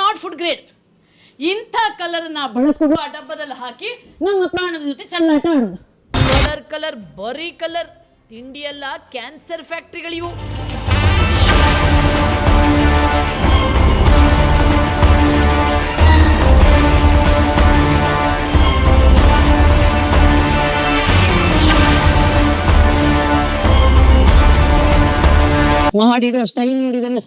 Not food grade. ಇಂಥ ಕಲರ್ನ ಬಳಸುವ ಆ ಡಬ್ಬದಲ್ಲಿ ಹಾಕಿ ನಮ್ಮ ಪ್ರಾಣದ ಜೊತೆ ಚೆಲ್ಲಾಟ ಆಡೋದು. ಕಲರ್ ಬರೀ ಕಲರ್. ತಿಂಡಿಯೆಲ್ಲ ಕ್ಯಾನ್ಸರ್ ಫ್ಯಾಕ್ಟ್ರಿಗಳಿವು. ಮಾಡಿರೋ ಸ್ಟೈಲ್ ನೋಡಿದನ್ನು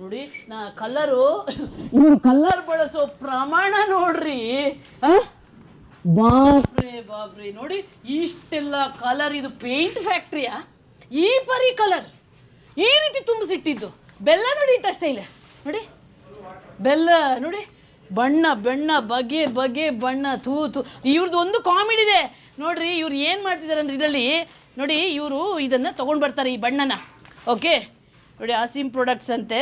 ನೋಡಿ, ನಾ ಕಲರ್ ಬಳಸೋ ಪ್ರಮಾಣ ನೋಡ್ರಿ. ಬಾಬ್ರೆ ನೋಡಿ, ಇಷ್ಟೆಲ್ಲ ಕಲರ್. ಇದು ಪೇಂಟ್ ಫ್ಯಾಕ್ಟ್ರಿಯಾ? ಈ ಪರಿ ಕಲರ್ ಈ ರೀತಿ ತುಂಬಿಸಿಟ್ಟಿದ್ದು. ಬೆಲ್ಲ ನೋಡಿ, ಇಟ್ಟ ಸ್ಟೈಲ್ ನೋಡಿ, ಬೆಲ್ಲ ನೋಡಿ, ಬಣ್ಣ ಬಗೆ ಬಣ್ಣ. ಇವ್ರದ್ದು ಒಂದು ಕಾಮಿಡಿ ಇದೆ ನೋಡ್ರಿ. ಇವ್ರು ಏನು ಮಾಡ್ತಿದ್ದಾರೆ ಅಂದ್ರೆ ಇದರಲ್ಲಿ ನೋಡಿ, ಇವರು ಇದನ್ನು ತೊಗೊಂಡು ಬರ್ತಾರೆ, ಈ ಬಣ್ಣನ. ಓಕೆ ನೋಡಿ, ಆಸಿಮ್ ಪ್ರಾಡಕ್ಟ್ಸ್ ಅಂತೆ.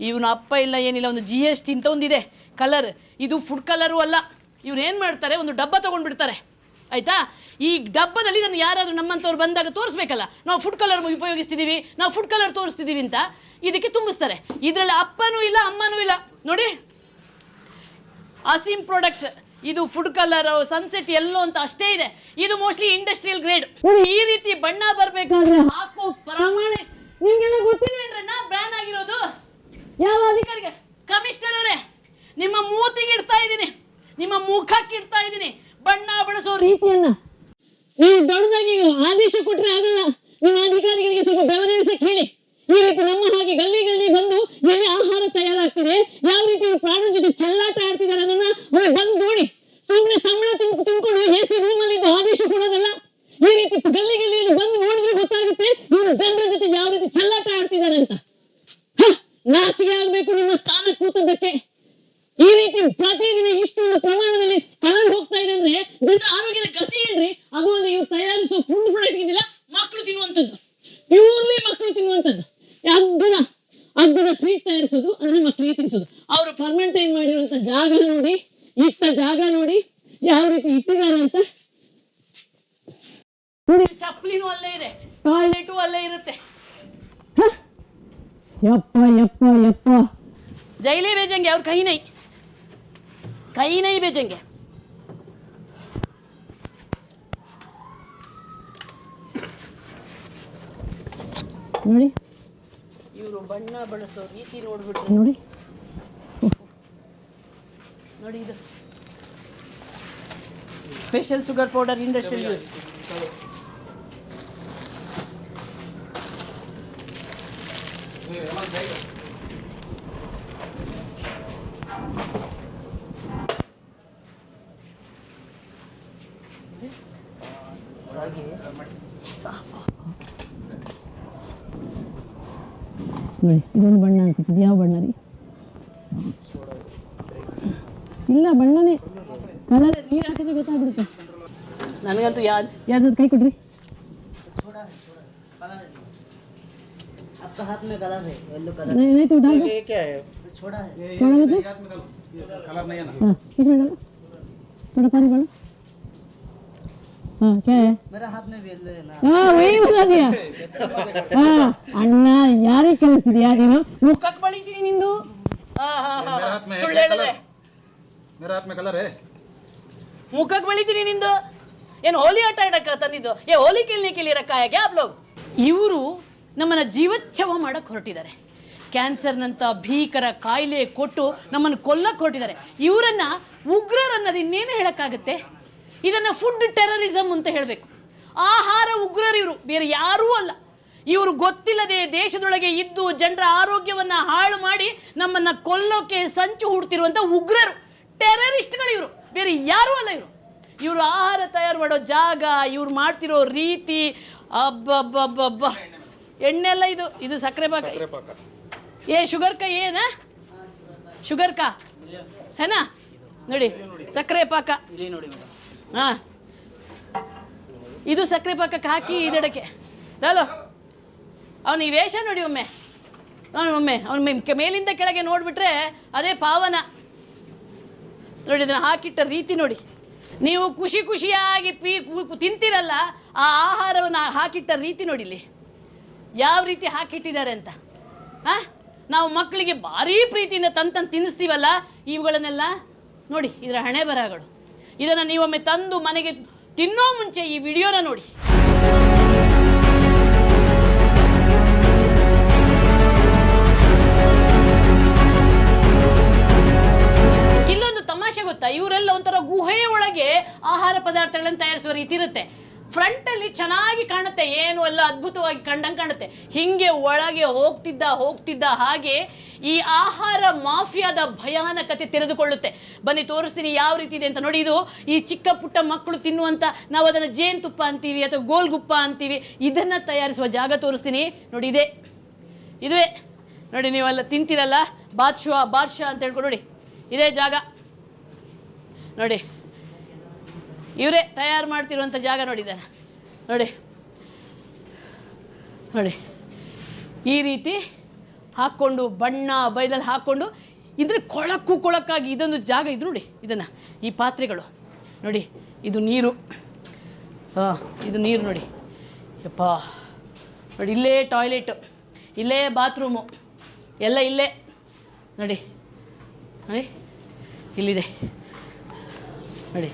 ಇವನ ಅಪ್ಪ ಇಲ್ಲ ಏನಿಲ್ಲ, ಒಂದು GST ಅಂತ ಒಂದಿದೆ ಕಲರ್. ಇದು ಫುಡ್ ಕಲರು ಅಲ್ಲ. ಇವ್ರು ಏನು ಮಾಡ್ತಾರೆ, ಒಂದು ಡಬ್ಬ ತೊಗೊಂಡ್ಬಿಡ್ತಾರೆ, ಆಯಿತಾ? ಈ ಡಬ್ಬದಲ್ಲಿ ಇದನ್ನು ಯಾರಾದರೂ ನಮ್ಮಂಥವ್ರು ಬಂದಾಗ ತೋರಿಸ್ಬೇಕಲ್ಲ, ನಾವು ಫುಡ್ ಕಲರ್ ಉಪಯೋಗಿಸ್ತಿದ್ದೀವಿ, ನಾವು ಫುಡ್ ಕಲರ್ ತೋರಿಸ್ತಿದ್ದೀವಿ ಅಂತ ಇದಕ್ಕೆ ತುಂಬಿಸ್ತಾರೆ. ಇದರಲ್ಲಿ ಅಪ್ಪನೂ ಇಲ್ಲ ಅಮ್ಮನೂ ಇಲ್ಲ ನೋಡಿ. ಆಸಿಮ್ ಪ್ರಾಡಕ್ಟ್ಸ್ ಇದು ಫುಡ್ ಕಲರ್, ಸನ್ಸೆಟ್ ಎಲ್ಲೋ ಅಂತ ಅಷ್ಟೇ ಇದೆ. ಇದು ಮೋಸ್ಟ್ಲಿ ಇಂಡಸ್ಟ್ರಿಯಲ್ ಗ್ರೇಡ್. ಈ ರೀತಿ ಬಣ್ಣ ಬರಬೇಕಾದ್ರೆ ಹಾಕೋ ಪ್ರಮಾಣ ನಿಮಗೆಲ್ಲ ಗೊತ್ತಿಲ್ವೇನ್ರಿ? ನಾ ಬ್ಯಾನ್ ಆಗಿರೋದು ಯಾವ ಅಧಿಕಾರಿಗೆ? ಕಮಿಷನರ್ ಅವರೇ, ನಿಮ್ಮ ಮೂತಿಗೆ ಇಡ್ತಾ ಇದ್ದೀನಿ, ನಿಮ್ಮ ಮುಖಕ್ಕೆ ಇಡ್ತಾ ಇದ್ದೀನಿ ಬಣ್ಣ ಬಳಸೋ ರೀತಿಯನ್ನ. ನೀವು ದೊಡ್ಡದಾಗಿ ಆದೇಶ ಕೊಟ್ಟರೆ ಆಗಲ್ಲ. ನಿಮ್ಮ ಅಧಿಕಾರಿಗಳಿಗೆ ಸ್ವಲ್ಪ ಬೆವರಿಸಕ್ಕೆ ಹೇಳಿ. ಈ ರೀತಿ ನಮ್ಮ ಹಾಗೆ ಗಲ್ಲಿ ಬಂದು ಎಲ್ಲಿ ಆಹಾರ ತಯಾರಾಗ್ತಿದೆ, ಯಾವ ರೀತಿ ಪ್ರಾಣ ಜೊತೆ ಚೆಲ್ಲಾಟ ಆಡ್ತಿದ್ದಾರೆ ಅದನ್ನ ಬಂದು ನೋಡಿ. ಸುಮ್ಮನೆ ಸಂಬಳ ತಿನ್ಕೊಂಡು AC ರೂಮಲ್ಲಿ ಆದೇಶ ಕೊಡೋದಲ್ಲ. ಈ ರೀತಿ ಗಲ್ಲಿಯಲ್ಲಿ ಬಂದು ನೋಡಿದ್ರೆ ಗೊತ್ತಾಗುತ್ತೆ ಇವರು ಜನರ ಜೊತೆ ಯಾವ ರೀತಿ ಚೆಲ್ಲಾಟ ಆಡ್ತಿದ್ದಾರೆ ಅಂತ. ನಾಚಿಕೆ ಆಗ್ಬೇಕು ನಿಮ್ಮ ಸ್ಥಾನ ಕೂತದ್ದಕ್ಕೆ. ಈ ರೀತಿ ಪ್ರತಿದಿನ ಇಷ್ಟೊಂದು ಪ್ರಮಾಣದಲ್ಲಿ ಕಲರ್ ಹೋಗ್ತಾ ಇದೆ ಅಂದ್ರೆ ಜನರ ಆರೋಗ್ಯದ ಗತಿ ಏನ್ರಿ? ಅದು ಒಂದು ಇವ್ರು ತಯಾರಿಸೋ ಫುಡ್ ಪ್ರಾಡಕ್ಟ್ ಇದೆಯಲ್ಲ, ಮಕ್ಕಳು ತಿನ್ನುವಂಥದ್ದು, ಪ್ಯೂರ್ಲಿ ಮಕ್ಕಳು ತಿನ್ನುವಂಥದ್ದು. ಅಗ್ಗದ ಸ್ವೀಟ್ ತಯಾರಿಸೋದು ಅಂದ್ರೆ ಮಕ್ಕಳಿಗೆ ತಿನ್ಸೋದು. ಅವರು ಫರ್ಮೆಂಟೈನ್ ಮಾಡಿರುವಂತ ಜಾಗ ನೋಡಿ, ಇಟ್ಟ ಜಾಗ ನೋಡಿ, ಯಾವ ರೀತಿ ಇಟ್ಟಿದ್ದಾರೆ ಅಂತ ನೋಡಿ. ಚಪ್ಪಲಿನೂ ಅಲ್ಲೇ ಇದೆ, ಟಾಯ್ಲೆಟು ಅಲ್ಲೇ ಇರುತ್ತೆ. ಯಪ್ಪ ಜೈಲೇ ಬೇಜಂಗೆ, ಅವ್ರ ಕೈ ನೈ ಬೇಜಂಗೆ. ನೋಡಿ, ಇವರು ಬಣ್ಣ ಬಳಸೋ ರೀತಿ ನೋಡ್ಬಿಟ್ರೆ ನೋಡಿ ನೋಡಿ, ಇದು special sugar powder, industrial use. ನೋಡಿ, ಇದೊಂದು ಬಣ್ಣ ಅನ್ಸುತ್ತೆ. ಯಾವ ಬಣ್ಣ ರೀ? ಇಲ್ಲ, ಬಣ್ಣನೇ ಕಲರ್. ನೀರು ಹಾಕಿದ್ರೆ ಗೊತ್ತಾಗ್ಬಿಡುತ್ತೆ. ನನಗಂತೂ ಯಾವ್ದು ಕೈ ಕೊಡ್ರಿ. आपका हाथ में कलर है, येलो कलर। नहीं तो डाल दो। ये क्या है? छोड़ा है। थोड़ा मतलब हाथ में कलर नहीं है ना। हाँ, इसमें डालो, थोड़ा पानी डालो। हाँ, क्या है? मेरा हाथ में भी येलो है ना। हाँ, वही बता दिया. हाँ, ಅಣ್ಣ ಯಾರಿಗೆ ಕಲಿಸ್ತಿದ್ಯಾ ನೀನು? ಮುಖಕ್ಕೆ ಬಳಿತೀನಿ ನಿಂದು. ಸುಳ್ಳು ಹೇಳಿದ್ರೆ मेरा हाथ में कलर है। ಮುಖಕ್ಕೆ ಬಳಿತೀನಿ ನಿಂದು. ಏನು ಹೋಲಿ ಆಟ ಆಡಕ್ಕೆ ತಂದಿದ್ದು? ಹೋಲಿ ಕೇಳಿ ರಕ್ಕ ಹೇಗೆ ಆಪ್ ಲೋಗ್? ಇವರು ನಮ್ಮನ್ನು ಜೀವಚ್ಛವ ಮಾಡಕ್ಕೆ ಹೊರಟಿದ್ದಾರೆ. ಕ್ಯಾನ್ಸರ್ನಂಥ ಭೀಕರ ಕಾಯಿಲೆ ಕೊಟ್ಟು ನಮ್ಮನ್ನು ಕೊಲ್ಲಕ್ಕೆ ಹೊರಟಿದ್ದಾರೆ. ಇವರನ್ನು ಉಗ್ರರನ್ನೋದು ಇನ್ನೇನು ಹೇಳೋಕ್ಕಾಗುತ್ತೆ? ಇದನ್ನು ಫುಡ್ ಟೆರರಿಸಮ್ ಅಂತ ಹೇಳಬೇಕು. ಆಹಾರ ಉಗ್ರರು ಇವರು, ಬೇರೆ ಯಾರೂ ಅಲ್ಲ. ಇವರು ಗೊತ್ತಿಲ್ಲದೆ ದೇಶದೊಳಗೆ ಇದ್ದು ಜನರ ಆರೋಗ್ಯವನ್ನು ಹಾಳು ಮಾಡಿ ನಮ್ಮನ್ನು ಕೊಲ್ಲೋಕೆ ಸಂಚು ಹೂಡ್ತಿರುವಂಥ ಉಗ್ರರು, ಟೆರರಿಸ್ಟ್ಗಳು ಇವರು, ಬೇರೆ ಯಾರೂ ಅಲ್ಲ. ಇವರು ಆಹಾರ ತಯಾರು ಮಾಡೋ ಜಾಗ, ಇವ್ರು ಮಾಡ್ತಿರೋ ರೀತಿ, ಅಬ್ಬಬ್ಬಬ್ಬಬ್ಬ. ಎಣ್ಣೆಲ್ಲ ಇದು ಸಕ್ಕರೆ ಪಾಕ. ಶುಗರ್ ಕಾ ಏನ ಶುಗರ್ ಕಾ ಹೇನಾ ನೋಡಿ, ಸಕ್ಕರೆ ಪಾಕ. ಹಾಂ, ಇದು ಸಕ್ಕರೆ ಪಾಕಕ್ಕೆ ಹಾಕಿ ಇದಡಕ್ಕೆ ಅಲೋ. ಅವನು ಈ ವೇಷ ನೋಡಿ ಒಮ್ಮೆ, ಅವನ ಮೇಲಿಂದ ಕೆಳಗೆ ನೋಡಿಬಿಟ್ರೆ ಅದೇ ಪಾವನ. ನೋಡಿ ಇದನ್ನು ಹಾಕಿಟ್ಟ ರೀತಿ ನೋಡಿ. ನೀವು ಖುಷಿ ಖುಷಿಯಾಗಿ ತಿಂತೀರಲ್ಲ, ಆ ಆಹಾರವನ್ನು ಹಾಕಿಟ್ಟ ರೀತಿ ನೋಡಿ ಇಲ್ಲಿ ಯಾವ ರೀತಿ ಹಾಕಿಟ್ಟಿದ್ದಾರೆ ಅಂತ. ನಾವು ಮಕ್ಕಳಿಗೆ ಭಾರೀ ಪ್ರೀತಿಯಿಂದ ತಂದು ತಿನ್ನಿಸ್ತೀವಲ್ಲ, ಇವುಗಳನ್ನೆಲ್ಲ ನೋಡಿ ಇದರ ಹಣೆ ಬರಹಗಳು. ಇದನ್ನು ನೀವೊಮ್ಮೆ ತಂದು ಮನೆಗೆ ತಿನ್ನೋ ಮುಂಚೆ ಈ ವಿಡಿಯೋನ ನೋಡಿ. ಇಲ್ಲೊಂದು ತಮಾಷೆ ಗೊತ್ತಾ, ಇವರೆಲ್ಲ ಒಂಥರ ಗುಹೆಯ ಒಳಗೆ ಆಹಾರ ಪದಾರ್ಥಗಳನ್ನು ತಯಾರಿಸುವ ರೀತಿ ಇರುತ್ತೆ. ಫ್ರಂಟಲ್ಲಿ ಚೆನ್ನಾಗಿ ಕಾಣುತ್ತೆ, ಏನು ಎಲ್ಲ ಅದ್ಭುತವಾಗಿ ಕಂಡಂಗೆ ಕಾಣುತ್ತೆ. ಹೀಗೆ ಒಳಗೆ ಹೋಗ್ತಿದ್ದ ಹಾಗೆ ಈ ಆಹಾರ ಮಾಫಿಯಾದ ಭಯಾನಕತೆ ತೆರೆದುಕೊಳ್ಳುತ್ತೆ. ಬನ್ನಿ ತೋರಿಸ್ತೀನಿ ಯಾವ ರೀತಿ ಇದೆ ಅಂತ ನೋಡಿ. ಇದು ಈ ಚಿಕ್ಕ ಪುಟ್ಟ ಮಕ್ಕಳು ತಿನ್ನುವಂಥ, ನಾವು ಅದನ್ನು ಜೇನುತುಪ್ಪ ಅಂತೀವಿ ಅಥವಾ ಗೋಲ್ಗುಪ್ಪ ಅಂತೀವಿ, ಇದನ್ನು ತಯಾರಿಸುವ ಜಾಗ ತೋರಿಸ್ತೀನಿ ನೋಡಿ. ಇದುವೇ ನೋಡಿ, ನೀವೆಲ್ಲ ತಿಂತೀರಲ್ಲ ಬಾದ್ಶಾ ಅಂತ ಹೇಳ್ಕೊಂಡು ನೋಡಿ, ಇದೇ ಜಾಗ ನೋಡಿ. ಇವರೇ ತಯಾರು ಮಾಡ್ತಿರುವಂಥ ಜಾಗ ನೋಡಿದ್ದಾರೆ ನೋಡಿ. ಈ ರೀತಿ ಹಾಕ್ಕೊಂಡು ಬಣ್ಣ ಬೈದಲ್ಲಿ ಹಾಕ್ಕೊಂಡು ಇದ್ರೆ ಕೊಳಕಾಗಿ ಇದೊಂದು ಜಾಗ ಇದು ನೋಡಿ. ಇದನ್ನು ಈ ಪಾತ್ರೆಗಳು ನೋಡಿ, ಇದು ನೀರು ನೋಡಿ. ಯಪ್ಪ ನೋಡಿ, ಇಲ್ಲೇ ಟಾಯ್ಲೆಟು, ಇಲ್ಲೇ ಬಾತ್ರೂಮು, ಎಲ್ಲ ಇಲ್ಲೇ ನೋಡಿ ಇಲ್ಲಿದೆ ನೋಡಿ.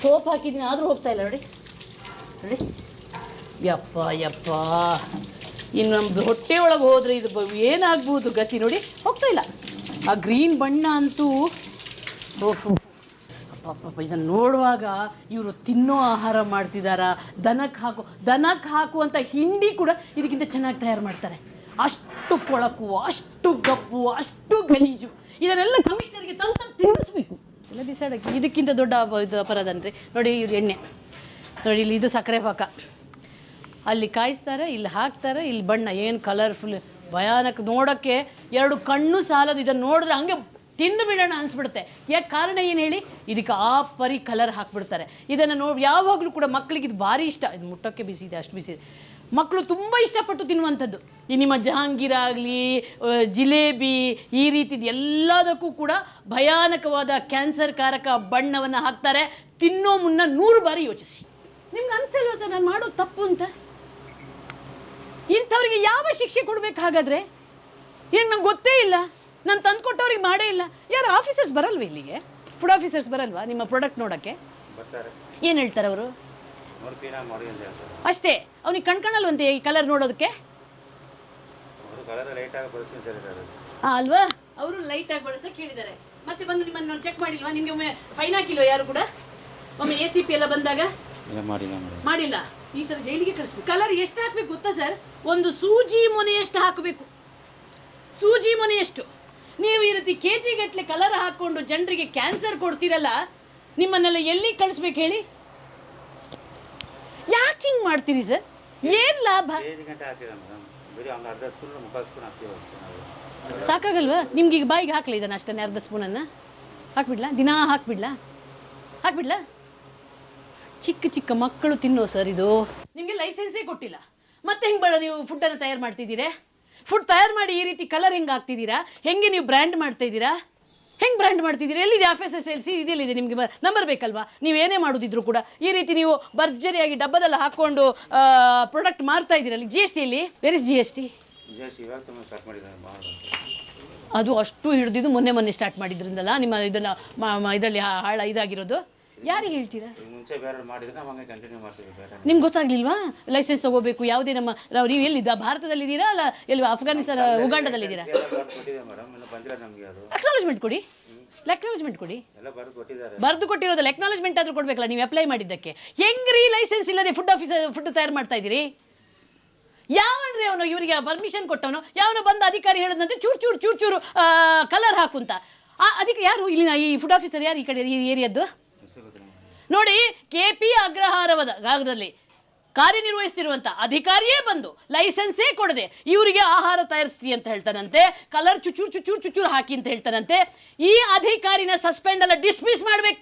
ಸೋಪ್ ಹಾಕಿದ್ದೀನಿ ಆದರೂ ಹೋಗ್ತಾ ಇಲ್ಲ ನೋಡಿ. ಯಪ್ಪ ಇನ್ನು ನಮ್ಮದು ಹೊಟ್ಟೆ ಒಳಗೆ ಹೋದರೆ ಇದು ಏನಾಗ್ಬೋದು ಗತಿ ನೋಡಿ. ಹೋಗ್ತಾ ಇಲ್ಲ. ಆ ಗ್ರೀನ್ ಬಣ್ಣ ಅಂತೂ ಅಪ್ಪ ಇದನ್ನು ನೋಡುವಾಗ ಇವರು ತಿನ್ನೋ ಆಹಾರ ಮಾಡ್ತಿದ್ದಾರಾ, ದನಕ್ಕೆ ಹಾಕುವಂಥ ಹಿಂಡಿ ಕೂಡ ಇದಕ್ಕಿಂತ ಚೆನ್ನಾಗಿ ತಯಾರು ಮಾಡ್ತಾರೆ. ಅಷ್ಟು ಕೊಳಕು, ಅಷ್ಟು ಗಪ್ಪು, ಅಷ್ಟು ಗಲೀಜು. ಇದನ್ನೆಲ್ಲ ಕಮಿಷನರ್ಗೆ ತಂದು ತಿನ್ನಿಸ್ಬೇಕು. ಎಲ್ಲ ಬಿಸಾಡಕ್ಕೆ ಇದಕ್ಕಿಂತ ದೊಡ್ಡ ಇದು ಅಪರಾಧ ಅಂದರೆ ನೋಡಿ. ಇವ್ರು ಎಣ್ಣೆ ನೋಡಿ, ಇಲ್ಲಿ ಇದು ಸಕ್ಕರೆ ಪಾಕ, ಅಲ್ಲಿ ಕಾಯಿಸ್ತಾರೆ, ಇಲ್ಲಿ ಹಾಕ್ತಾರೆ, ಇಲ್ಲಿ ಬಣ್ಣ ಏನು ಕಲರ್ಫುಲ್, ಭಯಾನಕ. ನೋಡೋಕ್ಕೆ ಎರಡು ಕಣ್ಣು ಸಾಲದು. ಇದನ್ನು ನೋಡಿದ್ರೆ ಹಂಗೆ ತಿಂದು ಬಿಡೋಣ ಅನಿಸ್ಬಿಡುತ್ತೆ. ಯಾಕೆ ಕಾರಣ ಏನು ಹೇಳಿ, ಇದಕ್ಕೆ ಆ ಪರಿ ಕಲರ್ ಹಾಕ್ಬಿಡ್ತಾರೆ. ಇದನ್ನು ಯಾವಾಗಲೂ ಕೂಡ ಮಕ್ಕಳಿಗೆ ಇದು ಭಾರಿ ಇಷ್ಟ. ಇದು ಮುಟ್ಟೋಕ್ಕೆ ಬಿಸಿ ಇದೆ, ಅಷ್ಟು ಬಿಸಿ ಇದೆ. ಮಕ್ಕಳು ತುಂಬ ಇಷ್ಟಪಟ್ಟು ತಿನ್ನುವಂಥದ್ದು. ಈ ನಿಮ್ಮ ಜಹಾಂಗೀರ್ ಆಗಲಿ, ಜಿಲೇಬಿ, ಈ ರೀತಿದು ಎಲ್ಲದಕ್ಕೂ ಕೂಡ ಭಯಾನಕವಾದ ಕ್ಯಾನ್ಸರ್ ಕಾರಕ ಬಣ್ಣವನ್ನು ಹಾಕ್ತಾರೆ. ತಿನ್ನೋ ಮುನ್ನ 100 ಬಾರಿ ಯೋಚಿಸಿ. ನಿಮ್ಗೆ ಅನಿಸಲ್ವ ಸರ್ ನಾನು ಮಾಡೋದು ತಪ್ಪು ಅಂತ? ಇಂಥವ್ರಿಗೆ ಯಾವ ಶಿಕ್ಷೆ ಕೊಡ್ಬೇಕು ಹಾಗಾದರೆ? ಏನು ನಂಗೆ ಗೊತ್ತೇ ಇಲ್ಲ, ನಾನು ತಂದುಕೊಟ್ಟವ್ರಿಗೆ ಮಾಡೇ ಇಲ್ಲ. ಯಾರು ಆಫೀಸರ್ಸ್ ಬರಲ್ವ ಇಲ್ಲಿಗೆ? ಫುಡ್ ಆಫೀಸರ್ಸ್ ಬರಲ್ವಾ ನಿಮ್ಮ ಪ್ರಾಡಕ್ಟ್ ನೋಡೋಕ್ಕೆ? ಏನು ಹೇಳ್ತಾರೆ ಅವರು? ಅಷ್ಟೇ, ಅವನಿಗೆ ಕಣ್ಕಾಣಲ್ವಂತೆ ಈ ಕಲರ್ ನೋಡೋದಕ್ಕೆ ಅಲ್ವಾ? ಅವರು ಲೈಟಾಗಿ ಬಳಸೋಕೆ ಹೇಳಿದ್ದಾರೆ. ಮತ್ತೆ ಬಂದು ನಿಮ್ಮನ್ನು ಚೆಕ್ ಮಾಡಿಲ್ವಾ? ನಿಮಗೆ ಒಮ್ಮೆ ಫೈನ್ ಹಾಕಿಲ್ವ ಯಾರು ಕೂಡ? ಒಮ್ಮೆ ACP ಎಲ್ಲ ಬಂದಾಗ ಮಾಡಿಲ್ಲ. ಈ ಸಲ ಜೈಲಿಗೆ ಕಳಿಸ್ಬೇಕು. ಕಲರ್ ಎಷ್ಟು ಹಾಕ್ಬೇಕು ಗೊತ್ತಾ ಸರ್? ಒಂದು ಸೂಜಿ ಮೊನೆಯಷ್ಟು ಹಾಕಬೇಕು. ಸೂಜಿ ಮೊನೆಯಷ್ಟು. ನೀವು ಈ ರೀತಿ KG ಗಟ್ಟಲೆ ಕಲರ್ ಹಾಕ್ಕೊಂಡು ಜನರಿಗೆ ಕ್ಯಾನ್ಸರ್ ಕೊಡ್ತೀರಲ್ಲ, ನಿಮ್ಮನ್ನೆಲ್ಲ ಎಲ್ಲಿ ಕಳಿಸ್ಬೇಕು ಹೇಳಿ? ಯಾಕೆ ಹಿಂಗೆ ಮಾಡ್ತೀರಿ ಸರ್? ಏನು ಲಾಭ? ಸಾಕಾಗಲ್ವಾ ನಿಮ್ಗೆ? ಈಗ ಬಾಯಿಗೆ ಹಾಕ್ಲಿ ಇದನ್ನು ಅಷ್ಟೇ, ಅರ್ಧ ಸ್ಪೂನನ್ನು ಹಾಕ್ಬಿಡ್ಲಾ? ದಿನಾ ಹಾಕ್ಬಿಡ್ಲಾ? ಚಿಕ್ಕ ಮಕ್ಕಳು ತಿನ್ನೋ ಸರ್ ಇದು. ನಿಮಗೆ ಲೈಸೆನ್ಸೇ ಕೊಟ್ಟಿಲ್ಲ, ಮತ್ತೆ ಹೆಂಗೆ ನೀವು ಫುಡ್ಡನ್ನು ತಯಾರು ಮಾಡ್ತಿದ್ದೀರಾ? ಫುಡ್ ತಯಾರು ಮಾಡಿ ಈ ರೀತಿ ಕಲರ್ ಹೆಂಗೆ ಹಾಕ್ತಿದ್ದೀರಾ? ಹೆಂಗೆ ನೀವು ಬ್ರ್ಯಾಂಡ್ ಮಾಡ್ತಾ ಇದ್ದೀರಾ? ಹೆಂಗೆ ಬ್ರ್ಯಾಂಡ್ ಮಾಡ್ತಿದ್ದೀರಾ? ಎಲ್ಲಿದೆ FSSLC? ಇದೆಲ್ಲಿದೆ? ನಿಮಗೆ ನಂಬರ್ ಬೇಕಲ್ವಾ? ನೀವೇನೇ ಮಾಡೋದಿದ್ರು ಕೂಡ ಈ ರೀತಿ ನೀವು ಭರ್ಜರಿಯಾಗಿ ಡಬ್ಬದಲ್ಲಿ ಹಾಕ್ಕೊಂಡು ಪ್ರಾಡಕ್ಟ್ ಮಾರ್ತಾ ಇದ್ದೀರಲ್ಲಿ. GST ಎಲ್ಲಿ? Where is GST? ಅದು ಅಷ್ಟು ಹಿಡಿದಿದ್ದು ಮೊನ್ನೆ ಸ್ಟಾರ್ಟ್ ಮಾಡಿದ್ರಿಂದಲ್ಲ ನಿಮ್ಮ ಇದನ್ನು ಇದರಲ್ಲಿ ಇದಾಗಿರೋದು. ಯಾರಿಗೆ ಹೇಳ್ತೀರಾ? ನಿಮ್ಗೆ ಗೊತ್ತಾಗ್ಲಿಲ್ವಾ? ಲೈಸೆನ್ಸ್ ತಗೋಬೇಕು ಯಾವುದೇ ನೀವು ಎಲ್ಲಿದ್ದ? ಭಾರತದಲ್ಲಿದ್ದೀರಾ ಅಲ್ಲ ಎಲ್ಲಿ? ಅಫ್ಘಾನಿಸ್ತಾನ, ಉಗಾಂಡದಲ್ಲಿದ್ದೀರಾ? ಅಕ್ನಾಲಜ್ಮೆಂಟ್ ಕೊಡಿ. ಬರೆದು ಕೊಟ್ಟಿರೋದಲ್ಲ, ಅಕ್ನಾಲಜ್ಮೆಂಟ್ ಆದ್ರೂ ಕೊಡ್ಬೇಕಲ್ಲ ನೀವು ಅಪ್ಲೈ ಮಾಡಿದ್ದಕ್ಕೆ. ಹೆಂಗ್ರಿ ಲೈಸೆನ್ಸ್ ಇಲ್ಲದೆ ಫುಡ್ ತಯಾರು ಮಾಡ್ತಾ ಇದ್ದೀರಿ? ಯಾವನ್ರಿ ಅವನು ಇವರಿಗೆ ಪರ್ಮಿಷನ್ ಕೊಟ್ಟವನು? ಯಾವನು ಬಂದ ಅಧಿಕಾರಿ ಹೇಳದಂತೆ ಚೂರು ಕಲರ್ ಹಾಕುಂತ? ಅದಕ್ಕೆ ಯಾರು ಇಲ್ಲಿನ ಈ ಫುಡ್ ಆಫೀಸರ್ ಯಾರು? ಈ ಕಡೆ ಈ ಏರಿಯಾದ್ದು ನೋಡಿ. KP ಅಗ್ರಹಾರದಲ್ಲಿ ಕಾರ್ಯನಿರ್ವಹಿಸ್ತಿರುವಂಥ ಅಧಿಕಾರಿಯೇ ಬಂದು ಲೈಸೆನ್ಸೇ ಕೊಡದೆ ಇವರಿಗೆ ಆಹಾರ ತಯಾರಿಸಿ ಅಂತ ಹೇಳ್ತಾನಂತೆ, ಕಲರ್ ಚುಚ್ಚೂರು ಹಾಕಿ ಅಂತ ಹೇಳ್ತಾನಂತೆ. ಈ ಅಧಿಕಾರಿನ ಸಸ್ಪೆಂಡ್ ಅಲ್ಲ ಡಿಸ್ಮಿಸ್ ಮಾಡ್ಬೇಕು.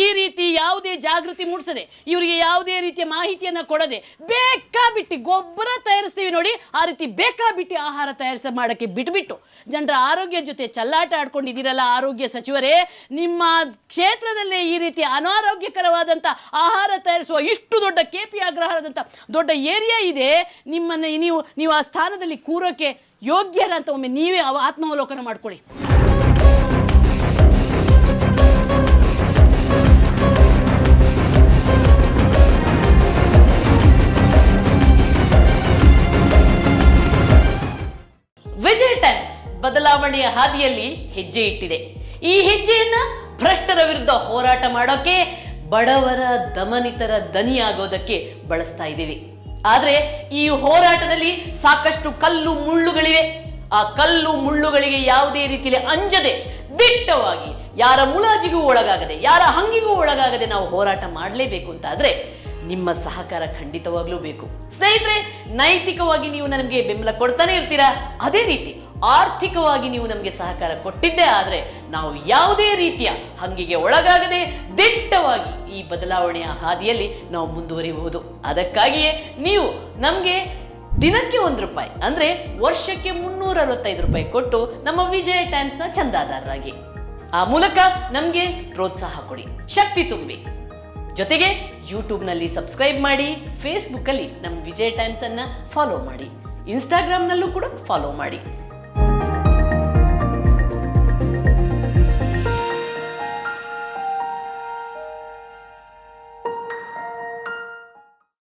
ಈ ರೀತಿ ಯಾವುದೇ ಜಾಗೃತಿ ಮೂಡಿಸದೆ, ಇವರಿಗೆ ಯಾವುದೇ ರೀತಿಯ ಮಾಹಿತಿಯನ್ನು ಕೊಡದೆ ಬೇಕಾಬಿಟ್ಟಿ ಗೊಬ್ಬರ ತಯಾರಿಸ್ತೀವಿ ನೋಡಿ, ಆ ರೀತಿ ಬೇಕಾಬಿಟ್ಟಿ ಆಹಾರ ಮಾಡೋಕ್ಕೆ ಬಿಟ್ಬಿಟ್ಟು ಜನರ ಆರೋಗ್ಯ ಜೊತೆ ಚಲ್ಲಾಟ ಆಡ್ಕೊಂಡಿದ್ದೀರಲ್ಲ ಆರೋಗ್ಯ ಸಚಿವರೇ, ನಿಮ್ಮ ಕ್ಷೇತ್ರದಲ್ಲೇ ಈ ರೀತಿ ಅನಾರೋಗ್ಯಕರವಾದಂಥ ಆಹಾರ ತಯಾರಿಸುವ ಇಷ್ಟು ದೊಡ್ಡ KP ಅಗ್ರಹಾರದಂಥ ದೊಡ್ಡ ಏರಿಯಾ ಇದೆ, ನಿಮ್ಮನ್ನು ನೀವು ಆ ಸ್ಥಾನದಲ್ಲಿ ಕೂರೋಕೆ ಯೋಗ್ಯರ ಅಂತ ಒಮ್ಮೆ ನೀವೇ ಆತ್ಮಾವಲೋಕನ ಮಾಡ್ಕೊಳ್ಳಿ. ವಿಜಯ್ ಟೈಮ್ಸ್ ಬದಲಾವಣೆಯ ಹಾದಿಯಲ್ಲಿ ಹೆಜ್ಜೆ ಇಟ್ಟಿದೆ. ಈ ಹೆಜ್ಜೆಯನ್ನ ಭ್ರಷ್ಟರ ವಿರುದ್ಧ ಹೋರಾಟ ಮಾಡೋಕೆ, ಬಡವರ ದಮನಿತರ ದನಿಯಾಗೋದಕ್ಕೆ ಬಳಸ್ತಾ ಇದ್ದೀವಿ. ಆದ್ರೆ ಈ ಹೋರಾಟದಲ್ಲಿ ಸಾಕಷ್ಟು ಕಲ್ಲು ಮುಳ್ಳುಗಳಿವೆ. ಆ ಕಲ್ಲು ಮುಳ್ಳುಗಳಿಗೆ ಯಾವುದೇ ರೀತಿಯಲ್ಲಿ ಅಂಜದೆ ದಿಟ್ಟವಾಗಿ, ಯಾರ ಮುಲಾಜಿಗೂ ಒಳಗಾಗದೆ, ಯಾರ ಹಂಗಿಗೂ ಒಳಗಾಗದೆ ನಾವು ಹೋರಾಟ ಮಾಡಲೇಬೇಕು ಅಂತ ಆದ್ರೆ ನಿಮ್ಮ ಸಹಕಾರ ಖಂಡಿತವಾಗ್ಲೂ ಬೇಕು. ಸ್ನೇಹಿತರೆ, ನೈತಿಕವಾಗಿ ನೀವು ನನಗೆ ಬೆಂಬಲ ಕೊಡ್ತಾನೆ ಇರ್ತೀರಾ, ಅದೇ ರೀತಿ ಆರ್ಥಿಕವಾಗಿ ನೀವು ನಮಗೆ ಸಹಕಾರ ಕೊಟ್ಟಿದ್ದೇ ಆದ್ರೆ ನಾವು ಯಾವುದೇ ರೀತಿಯ ಹಂಗಿಗೆ ಒಳಗಾಗದೆ ದಿಟ್ಟವಾಗಿ ಈ ಬದಲಾವಣೆಯ ಹಾದಿಯಲ್ಲಿ ನಾವು ಮುಂದುವರಿಬಹುದು. ಅದಕ್ಕಾಗಿಯೇ ನೀವು ನಮಗೆ ದಿನಕ್ಕೆ ₹1 ಅಂದ್ರೆ ವರ್ಷಕ್ಕೆ ₹365 ಕೊಟ್ಟು ನಮ್ಮ ವಿಜಯ ಟೈಮ್ಸ್ನ ಚಂದಾದಾರರಾಗಿ, ಆ ಮೂಲಕ ನಮಗೆ ಪ್ರೋತ್ಸಾಹ ಕೊಡಿ, ಶಕ್ತಿ ತುಂಬಿ. ಜೊತೆಗೆ ಯೂಟ್ಯೂಬ್ನಲ್ಲಿ ಸಬ್ಸ್ಕ್ರೈಬ್ ಮಾಡಿ, ಫೇಸ್ಬುಕ್ಕಲ್ಲಿ ನಮ್ಮ ವಿಜಯ್ ಟೈಮ್ಸ್ ಅನ್ನ ಫಾಲೋ ಮಾಡಿ, ಇನ್ಸ್ಟಾಗ್ರಾಮ್ನಲ್ಲೂ ಕೂಡ ಫಾಲೋ ಮಾಡಿ.